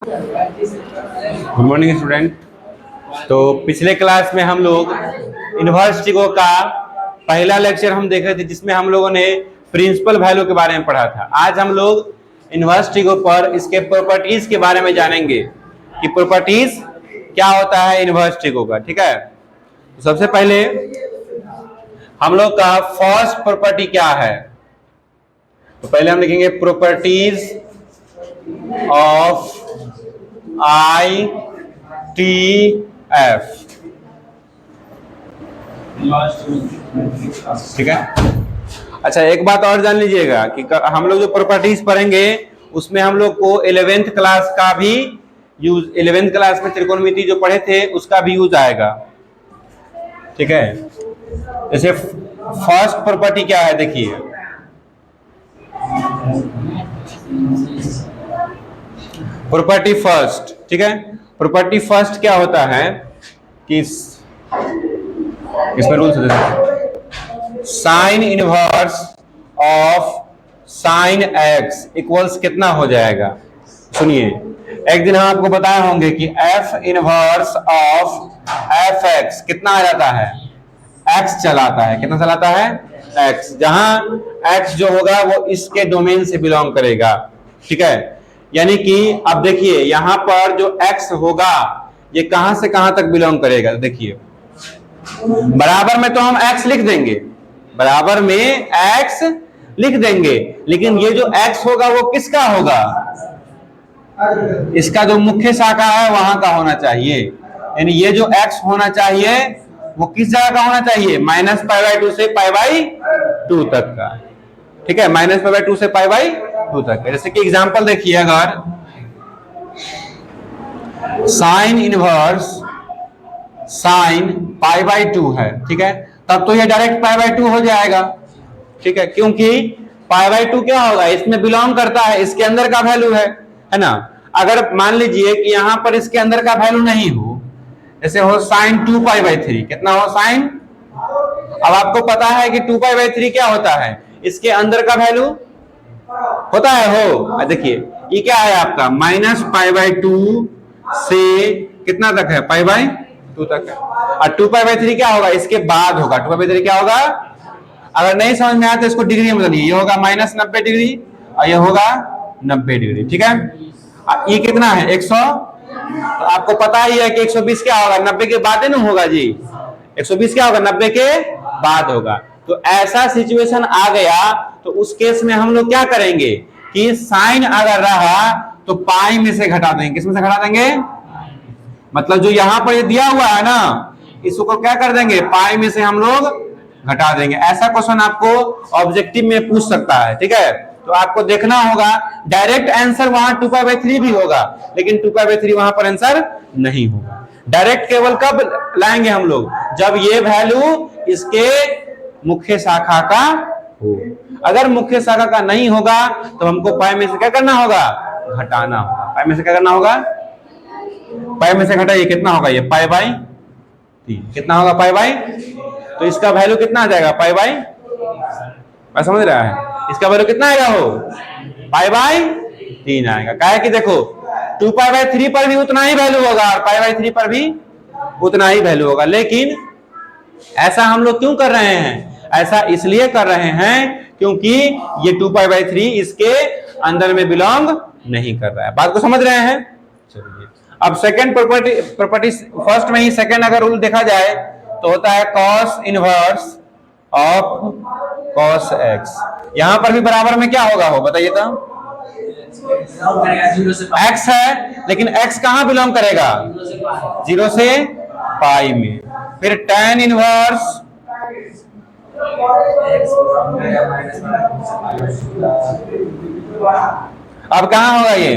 Good morning student. तो पिछले class में हम लोग इनवर्स ट्रिगो का पहला लेक्चर हम देख रहे थे, जिसमें हम लोगों ने प्रिंसिपल वैल्यू के बारे में पढ़ा था। आज हम लोग इनवर्स ट्रिगो पर इसके प्रॉपर्टीज के बारे में जानेंगे कि प्रॉपर्टीज क्या होता है इनवर्स ट्रिगो का। ठीक है, तो सबसे पहले हम लोग का फर्स्ट प्रॉपर्टी क्या है, तो पहले हम लिखेंगे प्रॉपर्टीज ऑफ ITF। ठीक है। अच्छा, एक बात और जान लीजिएगा कि हम लोग जो प्रॉपर्टीज पढ़ेंगे उसमें हम लोग को 11th क्लास का भी यूज, 11th क्लास में त्रिकोणमिति जो पढ़े थे उसका भी यूज आएगा। ठीक है, जैसे फर्स्ट प्रॉपर्टी क्या है देखिए, प्रॉपर्टी फर्स्ट। ठीक है, प्रॉपर्टी फर्स्ट क्या होता है कि इसमें rules sine inverse of sine x equals कितना हो जाएगा। सुनिए, एक दिन हम आपको बताए होंगे कि F inverse of F x कितना आ जाता है, एक्स चलाता है। कितना चलाता है, एक्स। जहां एक्स जो होगा वो इसके डोमेन से बिलोंग करेगा। ठीक है, यानी कि अब देखिए यहां पर जो x होगा ये कहां से कहां तक बिलोंग करेगा। देखिए बराबर में तो हम x लिख देंगे, बराबर में x लिख देंगे, लेकिन ये जो x होगा वो किसका होगा, इसका जो मुख्य शाखा है वहां का होना चाहिए। यानी ये जो x होना चाहिए वो किस जगह का होना चाहिए, -π/2 से π/2 तक का। ठीक है, -π/2 से π/2 तक। जैसे कि एग्जांपल देखिए, अगर साइन इनवर्स साइन π/2 है, ठीक है, तब तो ये डायरेक्ट π/2 हो जाएगा। ठीक है, क्योंकि π/2 क्या होगा, इसमें बिलोंग करता है, इसके अंदर का वैल्यू है ना। अगर मान लीजिए कि यहां पर इसके अंदर का वैल्यू नहीं हो, जैसे हो साइन 2π/3, कितना हो साइन, अब आपको पता है कि 2π/3 क्या होता है, इसके अंदर का वैल्यू होता है हो। देखिए ये क्या है आपका, -π/2 से कितना तक है, π/2 तक है। और 2π/3 क्या होगा, इसके बाद होगा। 2π/3 क्या होगा, अगर नहीं समझ में आया तो इसको डिग्री में बदलिए, ये होगा -90 डिग्री और ये होगा 90 डिग्री। ठीक है, ये कितना है 100, तो आपको पता ही है कि 120 क्या होगा, 90 के बाद ही ना होगा जी। 120 क्या होगा, 90 के बाद होगा। तो ऐसा सिचुएशन आ गया तो उस केस में हम लोग क्या करेंगे कि साइन अगर रहा तो पाई में से घटा देंगे। किसमें से घटा देंगे, मतलब जो यहां पर ये दिया हुआ है ना, इसको क्या कर देंगे, पाई में से हम लोग घटा देंगे। ऐसा क्वेश्चन आपको ऑब्जेक्टिव में पूछ सकता है। ठीक है, तो आपको देखना होगा, डायरेक्ट आंसर वहां 2π/3 भी होगा, लेकिन 2π/3 वहां पर आंसर नहीं होगा। डायरेक्ट केवल कब लाएंगे हम लोग, जब ये वैल्यू इसके मुख्य शाखा का हो। अगर मुख्य शाखा का नहीं होगा तो हमको पाई में से क्या करना होगा, घटाना होगा। पाई में से क्या करना होगा, पाई में से घटाइए, कितना होगा ये, π/3। कितना होगा, π/, तो इसका वैल्यू कितना आ जाएगा, π/, समझ रहा है, इसका वैल्यू कितना आएगा, हो π/3 आएगा। क्या है कि देखो 2π/3 पर भी उतना ही वैल्यू होगा और π/3 पर भी उतना ही वैल्यू होगा। लेकिन ऐसा हम लोग क्यों कर रहे हैं, ऐसा इसलिए कर रहे हैं क्योंकि ये 2π/3 इसके अंदर में बिलोंग नहीं कर रहा है। बात को समझ रहे हैं। चलिए अब सेकंड प्रॉपर्टी फर्स्ट में ही सेकंड अगर रूल देखा जाए तो होता है cos inverse of cos x। यहां पर भी बराबर में क्या होगा, हो बताइए तो, x है, लेकिन x कहां बिलोंग करेगा, 0 से पाई में। फिर tan इनवर्स अब कहां होगा ये,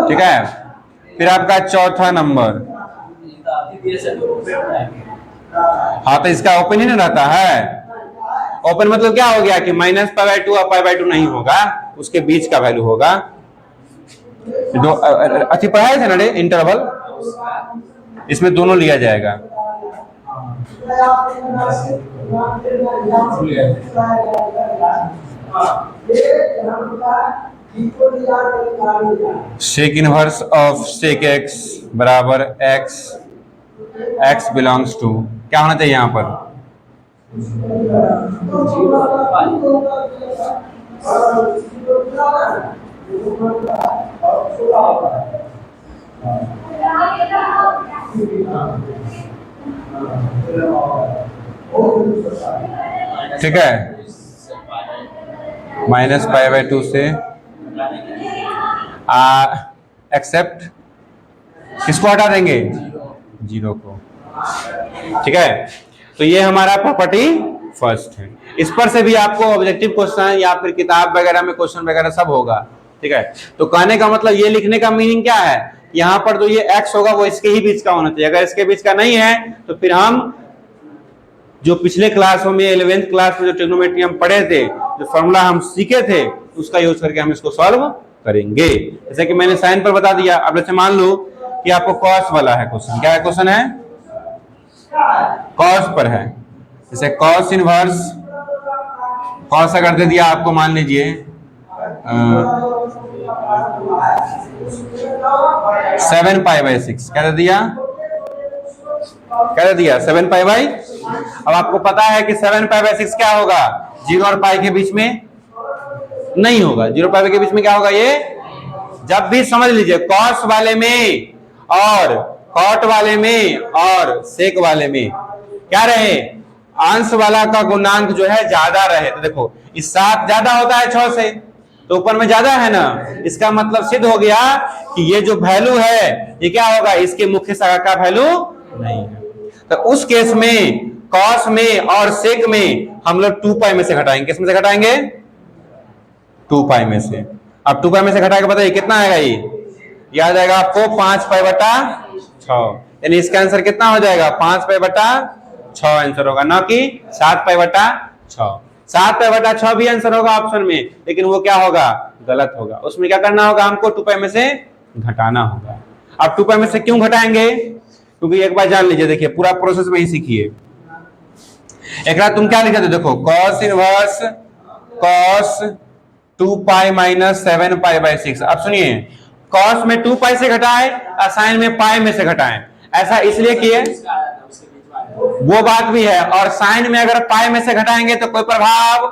ठीक है। फिर आपका चौथा नंबर, हाँ तो इसका ओपन ही ना रहता है। ओपन मतलब क्या हो गया कि -π/2 और π/2 नहीं होगा, उसके बीच का वैल्यू होगा। जो अच्छी पढ़ाई थे ना इंटरवल, इसमें दोनों लिया जाएगा। Sec inverse of sec x बराबर एक्स, एक्स बिलोंग्स टू, क्या होना चाहिए यहाँ पर? ठीक है, माइनस पाई बाई 2 से एक्सेप्ट किसको हटा देंगे? जीरो को। ठीक है, तो ये हमारा प्रॉपर्टी फर्स्ट है। इस पर से भी आपको ऑब्जेक्टिव क्वेश्चन या फिर किताब वगैरह में क्वेश्चन वगैरह सब होगा। ठीक है, तो कहने का मतलब ये लिखने का मीनिंग क्या है, यहाँ पर जो ये x होगा वो इसके ही बीच का होना चाहिए। अगर इसके बीच का नहीं है तो फिर हम जो पिछले क्लासों में 11th क्लास में जो ट्रिग्नोमेट्री हम पढ़े थे, जो फॉर्मूला हम सीखे थे, उसका यूज करके हम इसको सॉल्व करेंगे। जैसे कि मैंने साइन पर बता दिया। अब जैसे मान लो कि आपको कॉस वाला है क्वेश्चन, क्या है क्वेश्चन है? कॉस पर है। जैसे कॉस इनवर्स, कॉस अगर दे दिया आपको, मान लीजिए 7 पाई बाई 6, क्या दे दिया? क्या दे दिया? 7 पाई बाई। अब आपको पता है कि 7 पाई बाई 6 क्या होगा? 0 और पाई के बीच में नहीं होगा। 0 पाई के बीच में क्या होगा? ये जब भी समझ लीजिए कॉस वाले में और कॉट वाले में और सेक वाले में क्या रहे, अंश वाला का गुणांक जो है ज्यादा रहे। तो देखो इस 7 ज्यादा होता है 6 से, तो ऊपर में ज्यादा है ना, इसका मतलब सिद्ध हो गया कि ये जो वैल्यू है ये क्या होगा? इसके मुख्य शाखा का वैल्यू नहीं है। तो उस केस में कॉस में और सेक में हम लोग 2 पाई में से घटाएंगे। किस में से घटाएंगे? 2 पाई में से। अब 2 पाई में से घटा के बताइए कितना आएगा? ये आ जाएगा आपको 5 पाई बटा 6, यानी इसका आंसर कितना हो जाएगा? 5 पाई बटा 6 आंसर होगा, ना कि 7 पाई बटा 6। 7 पाई बटा 6 भी आंसर होगा ऑप्शन में, लेकिन वो क्या होगा? गलत होगा। उसमें क्या करना होगा? हमको 2 पाई में से घटाना होगा। अब 2 पाई में से क्यों घटाएंगे? क्योंकि एक बार जान लीजिए, देखिए पूरा प्रोसेस में ही सीखिए। एक बार तुम क्या लिखे थे, देखो cos inverse cos 2 pi minus 7 pi by 6। अब सुनिए, कॉस में 2 पाई से घटाएं और साइन में पाई में से घटाएं। ऐसा इसलिए किए, वो बात भी है, और साइन में अगर पाई में से घटाएंगे तो कोई प्रभाव,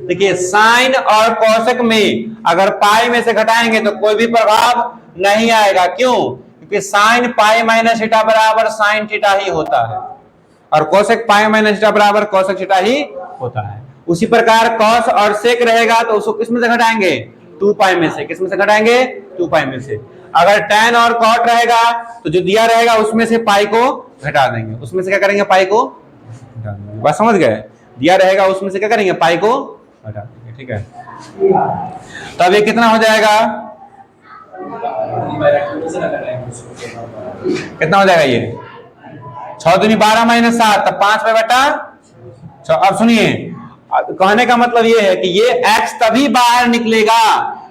देखिए साइन और कोसेक में अगर पाई में से घटाएंगे तो कोई भी प्रभाव नहीं आएगा। क्यों? क्योंकि साइन पाई माइनस थीटा बराबर साइन थीटा ही होता है, और कोसेक पाई माइनस थीटा बराबर कोसेक थीटा ही होता है। उसी प्रकार कॉस और सेक रहेगा तो उसको किस में से घटाएंगे? 2 पाई में से। किस में से घटाएंगे? 2 पाई में से। अगर tan और cot रहेगा तो जो दिया रहेगा उसमें से पाई को घटा देंगे। उसमें से क्या करेंगे? पाई को घटा देंगे। बात समझ गए? दिया रहेगा उसमें से क्या करेंगे? पाई को घटा देंगे। ठीक है, तो अब ये कितना हो जाएगा? कितना हो जाएगा ये? 6 दूनी 12 माइनस 7, तब 5 पाई बटा 6। अब सुनिए, कहने का मतलब ये है कि ये x तभी बाहर निकलेगा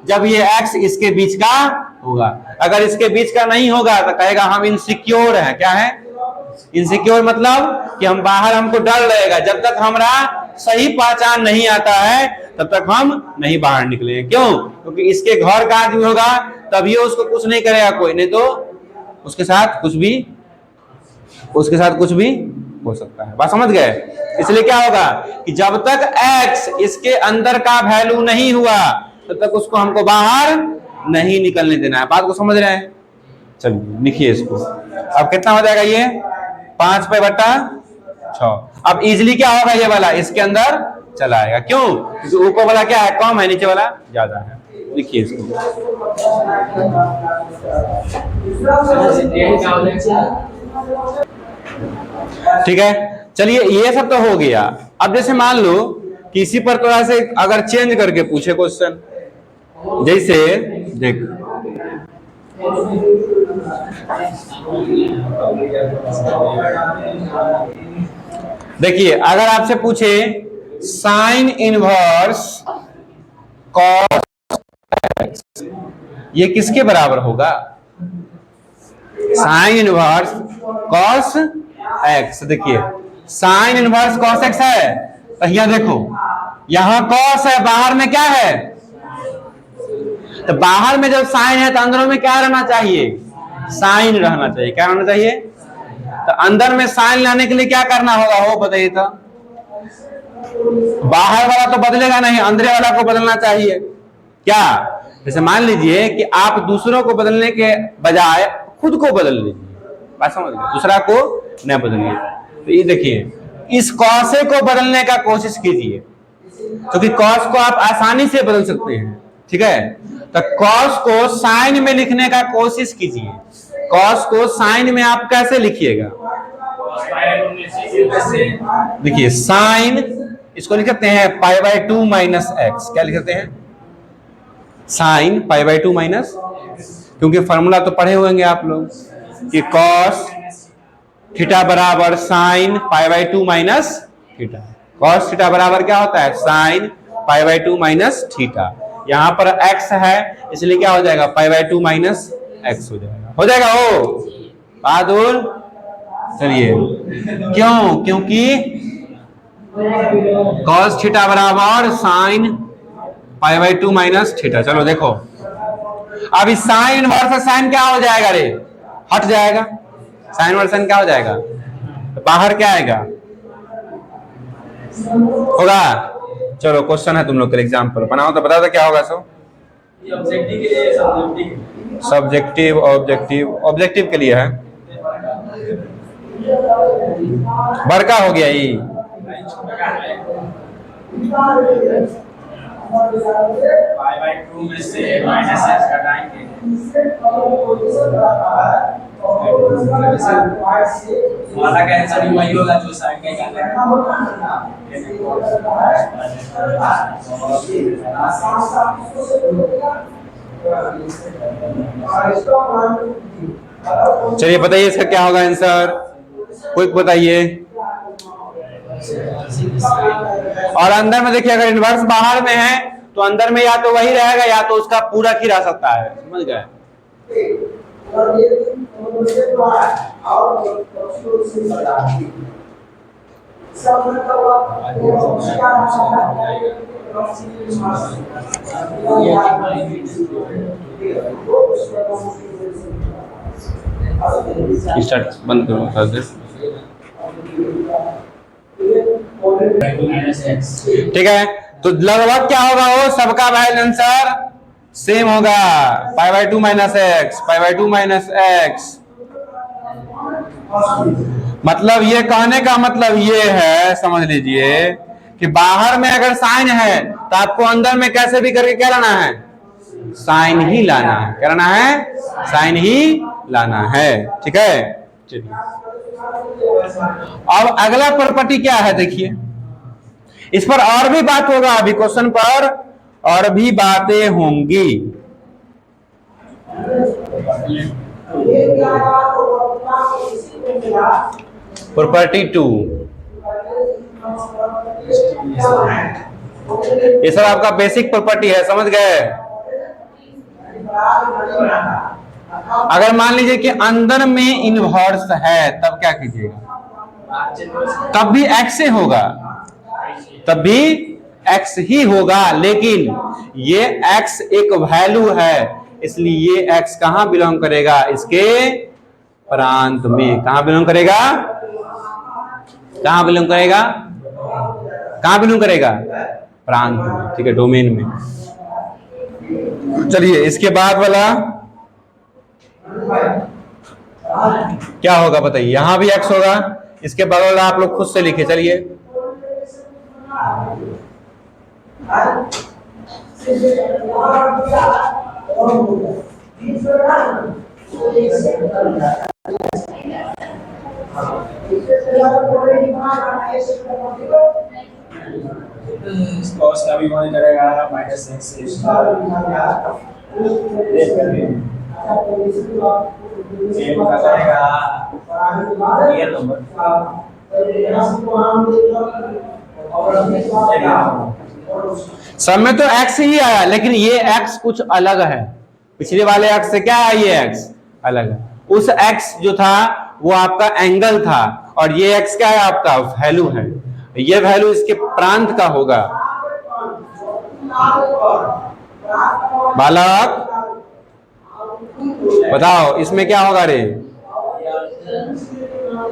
जब ये x इसके बीच का होगा। अगर इसके बीच का नहीं होगा तो कहेगा हम इनसिक्योर हैं। क्या है? इनसिक्योर मतलब कि हम बाहर, हमको डर रहेगा। जब तक हमारा सही पहचान नहीं आता है तब तक हम नहीं बाहर निकलेंगे। क्यों? क्योंकि इसके घर का आदमी होगा तभी उसको कुछ नहीं करेगा कोई, नहीं तो उसके साथ कुछ भी हो सकता है। बात समझ गए? इसलिए क्या होगा कि जब तक x इसके अंदर का वैल्यू नहीं हुआ तब तक उसको हमको बाहर नहीं निकलने देना है। बात को समझ रहे हैं? चलिए लिखिए इसको। अब कितना हो जाएगा ये? 5 पाई बटा 6। अब इजिली क्या होगा? ये वाला इसके अंदर चला आएगा। क्यों? क्योंकि ऊपर वाला क्या है? कम है, नीचे वाला ज्यादा है। लिखिए इसको। ठीक है, चलिए ये सब तो हो गया। अब जैसे मान लो किसी पर थोड़ा से अगर चेंज करके पूछे क्वेश्चन, जैसे देख देखिए, अगर आपसे पूछे साइन इनवर्स कॉस एक्स, ये किसके बराबर होगा? Sine inverse cos x. देखिए साइन इनवर्स कॉस एक्स है, तो यहां देखो यहां कॉस है, बाहर में क्या है? तो बाहर में जब साइन है तो अंदरों में क्या रहना चाहिए? साइन रहना चाहिए। क्या रहना चाहिए? तो अंदर में साइन लाने के लिए क्या करना होगा, वो बताइए तो। बाहर वाला तो बदलेगा नहीं, अंदर वाला को बदलना चाहिए। क्या? जैसे मान लीजिए कि आप दूसरों को बदलने के बजाय खुद को बदल लीजिए, बात समझ गए? दूसरा को न बदलिए। तो ये देखिए, इस कॉसे को बदलने का कोशिश कीजिए, क्योंकि कॉस को आप आसानी से बदल सकते हैं। ठीक है, तो कॉस को साइन में लिखने का कोशिश कीजिए। कॉस को साइन में आप कैसे लिखिएगा? देखिए, साइन इसको लिखते हैं π/2 माइनस एक्स। क्या लिखते हैं? साइन π/2 माइनस, क्योंकि फॉर्मूला तो पढ़े होंगे आप लोग कि कॉस थीटा बराबर sine π/2 minus theta. Cos theta बराबर क्या होता है? Sine π/2 minus theta. यहां पर x है इसलिए क्या हो जाएगा? π/2 माइनस एक्स हो जाएगा। हो जाएगा वो बहादुर? चलिए, क्यों? क्योंकि कॉस थीटा बराबर साइन π/2 माइनस थीटा। चलो देखो, अब इस साइन इनवर्स साइन क्या हो जाएगा रे? हट जाएगा। साइन इनवर्स साइन क्या हो जाएगा? तो बाहर क्या आएगा? होगा। चलो क्वेश्चन है तुम लोग के लिए, एग्जाम्पल बनाओ तो बता दो क्या होगा। सो सब्जेक्टिव ऑब्जेक्टिव, ऑब्जेक्टिव के लिए है, बड़का हो गया ये। π/2 में से माइनस एक्स घटाएंगे, हमारा का आंसर वही होगा जो साइन का निकाला है। चलिए बताइए इसका क्या होगा आंसर, कोई बताइए। और अंदर में देखिए, अगर इनवर्स बाहर में है तो अंदर में या तो वही रहेगा या तो उसका पूरा ही रह सकता है। समझ गए? स्टार्ट बंद करो। ठीक है, तो लगभग क्या होगा? वो सबका वैल्यू आंसर सेम होगा, π/2 माइनस एक्स, π/2 माइनस एक्स। मतलब ये कहने का मतलब ये है, समझ लीजिए कि बाहर में अगर साइन है तो आपको अंदर में कैसे भी करके क्या लाना है? साइन ही लाना है। क्या लाना है? साइन ही लाना है। ठीक है, चलिए अब अगला प्रॉपर्टी क्या है देखिए, इस पर और भी बात होगा, अभी क्वेश्चन पर और भी बातें होंगी। प्रॉपर्टी 2, ये सब आपका बेसिक प्रॉपर्टी है, समझ गए? अगर मान लीजिए कि अंदर में इनवर्स है तब क्या कीजिएगा? तब भी x से होगा, तब भी x ही होगा, लेकिन ये x एक वैल्यू है, इसलिए ये x कहां बिलोंग करेगा? इसके प्रांत में। कहां बिलोंग करेगा? कहां बिलोंग करेगा? कहां बिलोंग करेगा? प्रांत में। ठीक है, डोमेन में। चलिए इसके बाद वाला क्या होगा बताइए? यहां भी x होगा, इसके बगल वाला आप लोग खुद से लिखे। चलिए कॉस का भी वन करेगा माइनस एक्स से सेम का करेगा ये नंबर सब में तो x ही आया, लेकिन ये x कुछ अलग है। पिछले वाले x से क्या है? ये x अलग है। उस x जो था वो आपका एंगल था, और ये x क्या है? आपका वैल्यू है। ये वैल्यू इसके प्रांत का होगा। बालक बताओ इसमें क्या होगा रे?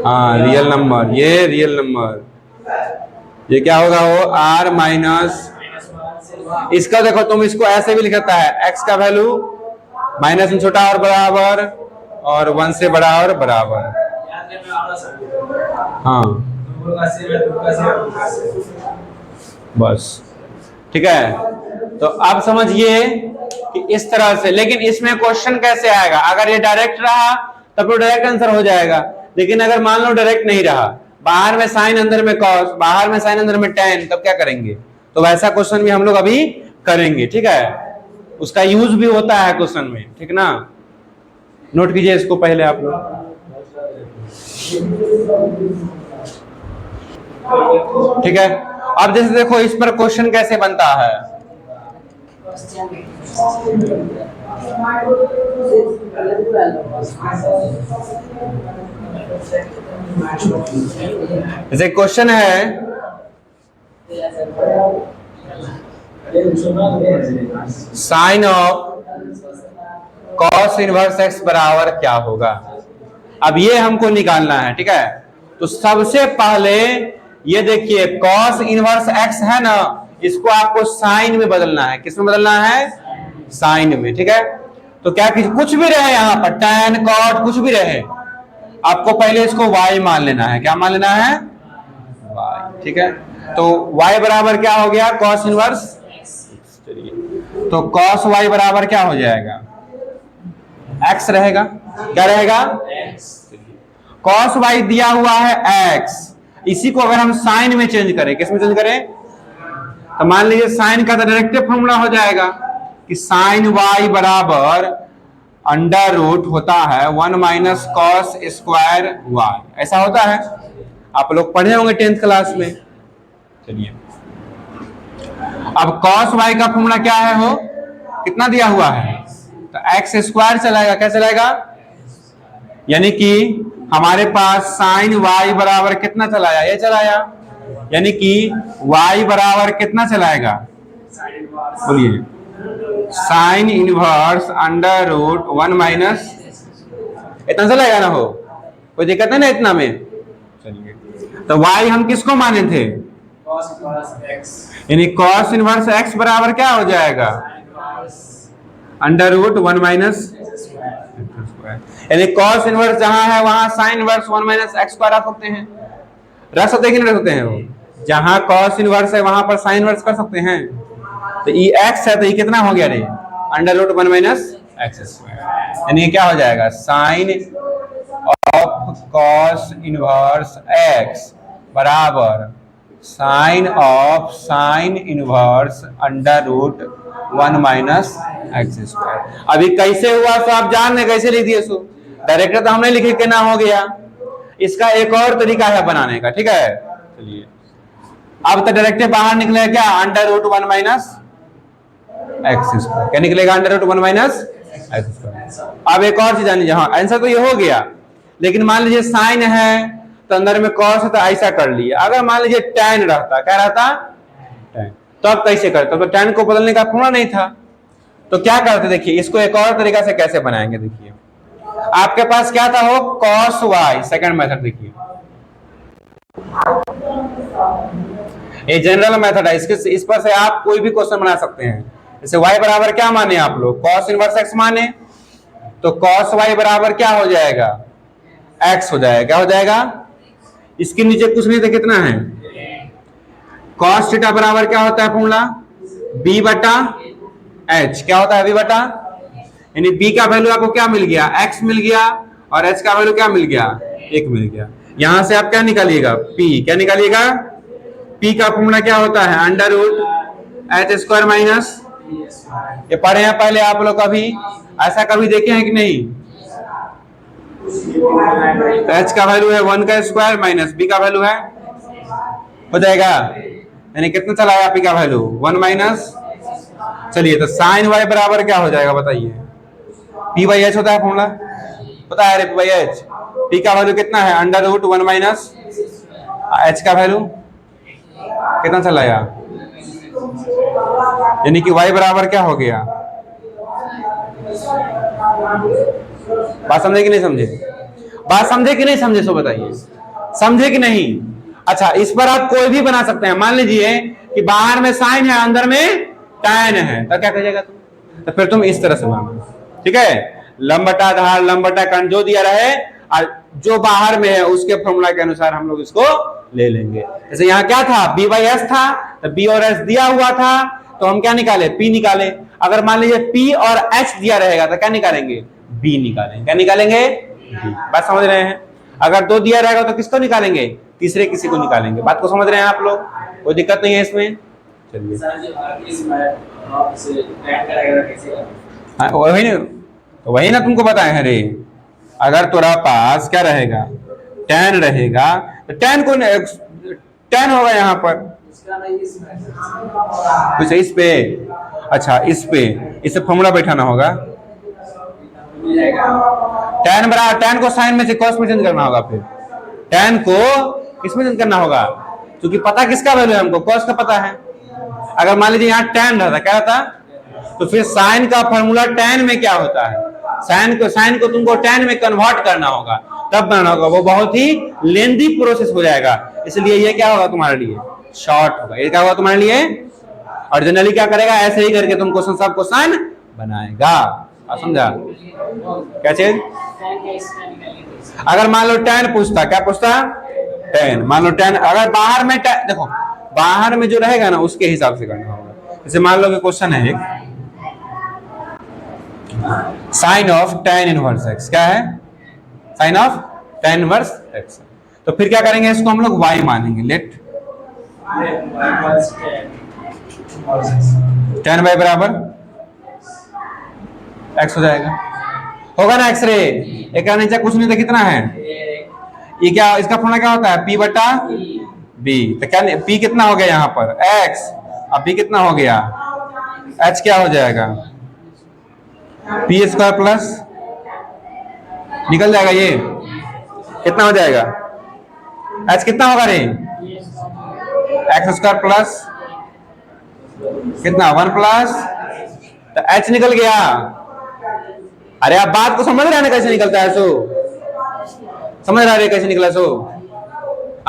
हाँ रियल नंबर, ये रियल नंबर, ये क्या होगा वो r माइनस, इसका देखो तुम इसको ऐसे भी लिख सकता है x का वैल्यू माइनस में छोटा और बराबर और 1 से बड़ा और बराबर। हाँ बस ठीक है। तो आप समझिए कि इस तरह से, लेकिन इसमें क्वेश्चन कैसे आएगा? अगर ये डायरेक्ट रहा तब तो डायरेक्ट आंसर हो जाएगा, लेकिन अगर मान लो डायरेक्ट नहीं रहा, बाहर में साइन अंदर में कॉस, बाहर में साइन अंदर में टेन, तब क्या करेंगे? तो वैसा क्वेश्चन भी हम लोग अभी करेंगे, ठीक है? उसका यूज भी होता है क्वेश्चन में, ठीक ना? नोट कीजिए इसको पहले आप लोग, ठीक है? अब जैसे देखो इस पर क्वेश्चन कैसे बनता है। जैसे क्वेश्चन है sine of cos inverse x बराबर क्या होगा? अब ये हमको निकालना है, ठीक है? तो सबसे पहले ये देखिए कॉस इनवर्स एक्स है ना, इसको आपको साइन में बदलना है। किस में बदलना है? साइन में, ठीक है? तो क्या कुछ भी रहे यहाँ पर, टैन कॉट कुछ भी रहे, आपको पहले इसको y मान लेना है। क्या मान लेना है? y, ठीक है? तो y बराबर क्या हो गया? Cos inverse. चलिए तो कॉस y बराबर क्या हो जाएगा? x रहेगा। क्या रहेगा? कॉस y दिया हुआ है x, इसी को अगर हम साइन में चेंज करें, किस में चेंज करें? तो मान लीजिए साइन का डायरेक्टिव फॉर्मूला हो जाएगा कि साइन y बराबर अंडर रूट होता है 1 माइनस कॉस स्क्वायर y, ऐसा होता है, आप लोग पढ़े होंगे 10th क्लास में। चलिए अब कॉस y का फॉर्मूला क्या है? हो कितना दिया हुआ है? तो एक्स स्क्वायर चलाएगा। क्या चलाएगा? यानी कि हमारे पास साइन y बराबर कितना चलाया? ये चलाया, यानी कि y बराबर कितना चलाएगा? बोलिए, sine inverse under root 1 minus, इतना चलाएगा ना? हो कोई दिक्कत है ना इतना में? चलिए तो y हम किसको माने थे? यानी कॉस इनवर्स x बराबर क्या हो जाएगा? अंडर रूट 1 माइनस, यानी कॉस इनवर्स जहां है वहां sine inverse 1 minus x square रख सकते हैं। रख सकते हैं कि नहीं रख सकते हैं? वो जहां कॉस इनवर्स है वहां पर साइन इनवर्स कर सकते हैं। तो ये x है तो ये कितना हो गया रे? Under root 1 minus x square, यानी क्या हो जाएगा? Sine of cos inverse x बराबर sine of sine inverse under root 1 minus x square. अभी कैसे हुआ तो आप जान रहे, कैसे लिख दिए? सो डायरेक्टर तो हमने लिखे के ना हो गया, इसका एक और तरीका है बनाने का, ठीक है? चलिए अब तो डायरेक्टर बाहर निकलेगा क्या? Under root 1 minus x square. क्या निकलेगा? Under root 1 minus x square. अब एक और चीज जानिए, जहां आंसर तो ये हो गया, लेकिन मान लीजिए साइन है तो अंदर में कॉस है तो ऐसा कर लिया। अगर मान लीजिए टैन रहता, क्या रहता? टैन, तो अब कैसे करते? तो टैन को बदलने का फॉर्मूला नहीं था, तो क्या करते? देखिए इसको एक और तरीका से कैसे बनाएंगे। देखिए आपके पास क्या था? हो कॉस y, सेकंड मेथड। देखिए ये जनरल मेथड है, इस पर से आप कोई भी क्वेश्चन बना सकते हैं। जैसे y बराबर क्या माने आप लोग? कॉस इनवर्स x माने, तो कॉस y बराबर क्या हो जाएगा? x हो जाएगा। क्या हो जाएगा? इसके नीचे कुछ नहीं तो कितना है? कॉस थीटा बराबर क्या होता है फॉर्मूला? b बटा h। क्या होता है? b बटा, यानी b का वैल्यू आपको क्या मिल गया? x मिल गया, और h का वैल्यू क्या मिल गया? 1 मिल गया। यहां से आप क्या निकालिएगा? p। क्या निकालिएगा? p का फॉर्मूला क्या होता है? Under root H square minus, ये पढ़े हैं पहले आप लोग, कभी ऐसा कभी देखे हैं कि नहीं? तो h का वैल्यू है 1 का स्क्वायर माइनस b का वैल्यू है, हो जाएगा, यानी कितना चलाया p का वैल्यू? 1 माइनस। चलिए तो साइन y बराबर क्या हो जाएगा बताइए? p बाई h होता है फॉर्मूला, पता है? p बाई h, p का वैल्यू कितना है? अंडर रूट 1 माइनस, h का वैल्यू कितना चलाया? यानी कि y बराबर क्या हो गया, बात समझे कि नहीं समझे, बात समझे कि नहीं समझे, सो बताइए, समझे कि नहीं। अच्छा, इस पर आप कोई भी बना सकते हैं। मान लीजिए कि बाहर में साइन है, अंदर में टैन है, तो क्या करिएगा तुम, तो फिर तुम इस तरह से बनाओ, ठीक है। लंब बटा आधार, लंब बटा कर्ण जो दिया रहे और जो बाहर में है उसके फॉर्मूला के अनुसार हम लोग इसको ले लेंगे। जैसे यहाँ क्या था, b बाई एस था, तो b और s दिया हुआ था, तो हम क्या निकाले, p निकाले। अगर मान लीजिए p और h दिया रहेगा तो क्या निकालेंगे, b निकालेंगे। क्या निकालेंगे, b। बात समझ रहे हैं। अगर 2 दिया रहेगा तो किसको निकालेंगे, तीसरे किसी को निकालेंगे। बात को समझ रहे हैं आप लोग, कोई दिक्कत नहीं है इसमें। चलिए वही ना तुमको बताए हैं रे। अगर तुम्हारा पास क्या रहेगा, tan रहेगा, तो tan को tan होगा यहाँ पर कुछ इस पे, अच्छा इस पे, इसे फॉर्मूला बैठाना होगा। tan बराबर, tan को साइन में से कॉस में चेंज करना होगा, फिर tan को किसमें चेंज करना होगा, क्योंकि पता किसका वैल्यू है हमको, कॉस का पता है। अगर मान लीजिए यहाँ tan रहता, क्या रहता, तो फिर साइन का फॉर्मूला tan में क्या होता है, साइन को तुमको tan में कन्वर्ट करना होगा, तब बनाना होगा। वो बहुत ही लेंदी प्रोसेस हो जाएगा, इसलिए ये क्या होगा तुम्हारे लिए, शॉर्ट होगा। ये क्या होगा तुम्हारे लिए, और जनरली क्या करेगा, ऐसे ही करके तुम क्वेश्चन सब क्वेश्चन बनाएगा। आप समझा क्या चीज। अगर मान लो tan पूछता, क्या पूछता, tan, मान लो tan, अगर बाहर में देखो बाहर में जो रहेगा ना उसके हिसाब से करना होगा। जैसे मान लो कि क्वेश्चन है एक sine of tan inverse x, क्या है, sine of tan inverse x, तो फिर क्या करेंगे, इसको हम लोग y मानेंगे। लेट tan y बराबर x हो जाएगा, होगा ना x रे। एक नीचे कुछ नहीं तो कितना है, ये क्या, इसका फॉर्मूला क्या होता है, p बटा b। तो क्या p कितना हो गया यहाँ पर x, अब b कितना हो गया, h क्या हो जाएगा, पी स्क्वायर प्लस, निकल जाएगा ये, कितना हो जाएगा, h कितना होगा रे, एक्स स्क्वायर प्लस कितना 1 प्लस, तो h निकल गया। अरे आप बात को समझ रहे हैं ना, कैसे निकलता है, सो समझ रहा है कैसे निकला, सो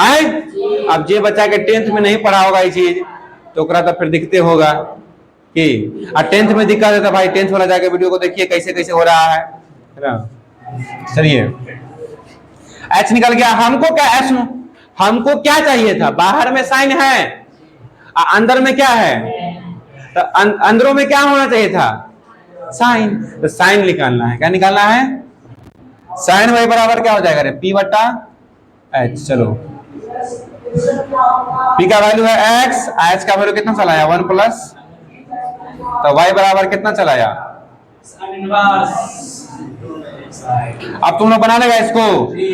आए। अब जे बच्चा के 10th में नहीं पढ़ा होगा ये चीज, तो तो फिर दिखते होगा कि 10th में दिक्कत है, तो भाई 10th वाला जाके वीडियो को देखिए कैसे कैसे हो रहा है ना। चलिए h निकल गया, हमको क्या h, हमको क्या चाहिए था, बाहर में साइन है, अंदर में क्या है, तो अंदरों में क्या होना चाहिए था, साइन, तो साइन निकालना है। क्या निकालना है, साइन y बराबर क्या हो जाएगा रे, p बटा h। चलो p का वैल्यू है x, h का वैल्यू कितना चला आया 1 प्लस, तो y बराबर कितना चला आया, अब तुम लोग बना लेगा इसको।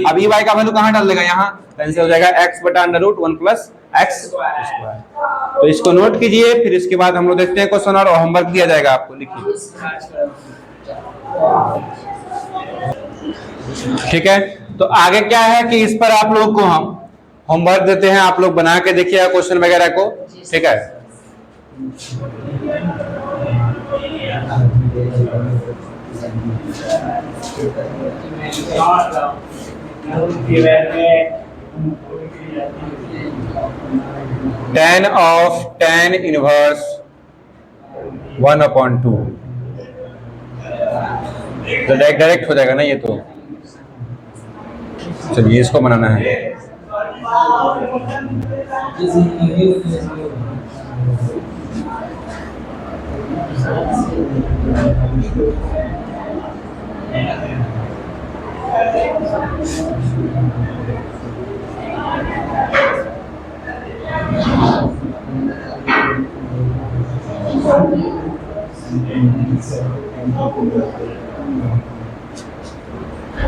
अब ई वाई का वैल्यू कहां डाल देगा, यहाँ कैंसिल हो जाएगा, x बटा under root 1 plus x square. तो इसको नोट कीजिए, फिर इसके बाद हम लोग देखते हैं क्वेश्चन और होमवर्क दिया जाएगा आपको, लिखिए, ठीक है। तो आगे क्या है कि इस पर आप लोग को हम होमवर्क देते हैं, आप लोग बना के देखिएगा क्वेश्चन वगैरह को, ठीक है। tan of tan इनवर्स 1/2, तो डायरेक्ट हो जाएगा ना ये। तो चलिए इसको बनाना है।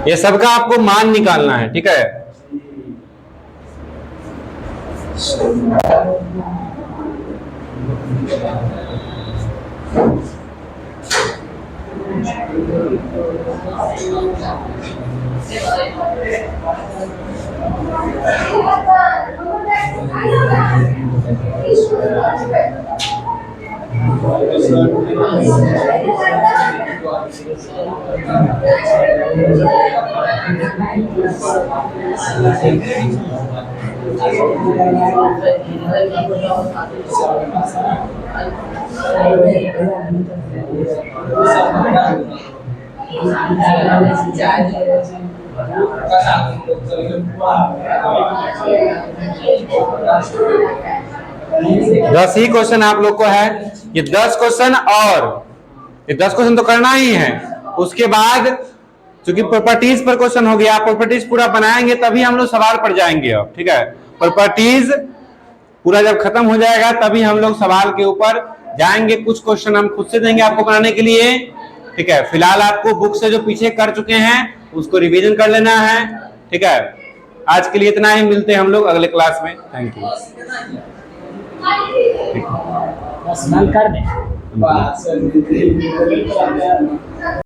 ये सबका आपको मान निकालना है, ठीक है। दस ही क्वेश्चन आप लोग को है, ये 10 क्वेश्चन और ये 10 क्वेश्चन तो करना ही है। उसके बाद चूंकि प्रॉपर्टीज पर क्वेश्चन हो गया, प्रॉपर्टीज पूरा बनाएंगे तभी हम लोग सवाल पर जाएंगे अब, ठीक है। प्रॉपर्टीज पूरा जब खत्म हो जाएगा तभी हम लोग सवाल के ऊपर जाएंगे। कुछ क्वेश्चन हम खुद से देंगे आपको बनाने के लिए, ठीक है। फिलहाल आपको बुक से जो पीछे कर चुके हैं उसको रिवीजन कर लेना है, ठीक है। आज के लिए इतना ही, मिलते हैं हम लोग अगले क्लास में। Thank you. बस बंद कर दे।